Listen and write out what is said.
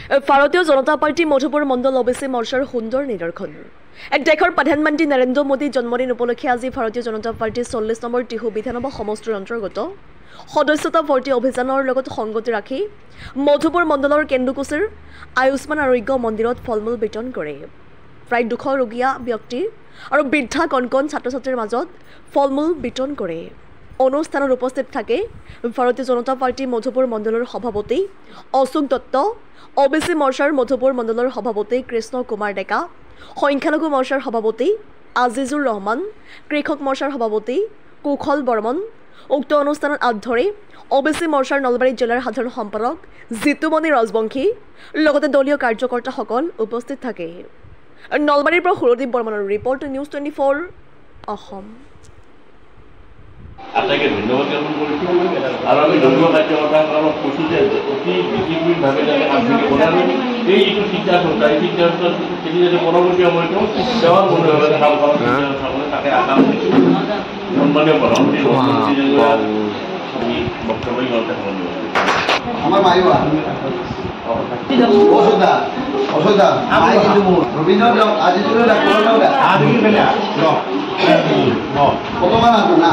ভাৰতীয় জনতা পাৰ্টি মধুপুৰ মণ্ডল অবিচি মৰ্চাৰ সুন্দৰ নিদৰ্শন দেশৰ প্ৰধানমন্ত্ৰী নৰেন্দ্ৰ মোদীৰ জন্মদিন উপলক্ষে আজি ভাৰতীয় জনতা পাৰ্টিৰ 40 নম্বৰ টিহু বিধানসভা সমষ্টিৰ অন্তৰ্গত সদস্যতা ভৰ্তি অভিযানৰ লগত সংগতি ৰাখি মধুপুৰ মণ্ডলৰ কেন্দুকুছিৰ আয়ুষ্মান আৰোগ্য মন্দিৰত ফলমূল বিতৰণ কৰে। প্ৰায় 200 ৰোগীয়া ব্যক্তি আৰু বৃদ্ধা কণকণ ছাত্ৰ-ছাত্ৰীৰ মাজত ফলমূল বিতৰণ কৰে। অনুষ্ঠানত উপস্থিত থাকে ভাৰতীয় জনতা পাৰ্টি মধুপুৰ মণ্ডলৰ সভাপতি অশোক দত্ত, অবিচি মৰ্চাৰ মধুপুৰ মণ্ডলৰ সভাপতি কৃষ্ণ কুমাৰ ডেকা, সংখ্যালঘু মৰ্চাৰ সভাপতি আজিজুৰ ৰহমান, কৃষক মৰ্চাৰ সভাপতি কুশল বৰ্মন। উক্ত অনুষ্ঠানত আঁত ধৰি অবিচি মৰ্চাৰ নলবাৰী জিলাৰ সাধাৰণ সম্পাদক জিতুমণি ৰাজবংশী লগতে দলীয় কাৰ্যকৰ্তাসকল উপস্থিত থাকে। নলবাৰীৰ পৰা সুৰদীপ বৰ্মনৰ ৰিপৰ্ট, নিউজ 24 অসম। আটাইকে ধন্যবাদ জ্ঞাপন কৰিছোঁ আৰু আমি দলীয় কাৰ্যকৰ্তাসকলক কৈছোঁ যে অতি বিধিবদ্ধভাৱে যাতে কামখিনি কৰাৰ এই যিটো সিদ্ধান্ত এই সিদ্ধান্ত খেলি যাতে পৰৱৰ্তী সময়তো সেৱাৰ মনোভাৱে কাম কৰক তাকে আশা কৰিছোঁ। সন্মানীয় প্ৰধানমন্ত্ৰী বক্তব্য ইমানতে সামৰণি মাৰিছোঁ। আমাৰ মাইবা অসুবিধা অসুবিধা মাই কিন্তু ৰবীন্দ্ৰ আজি চলে কত মান আছে না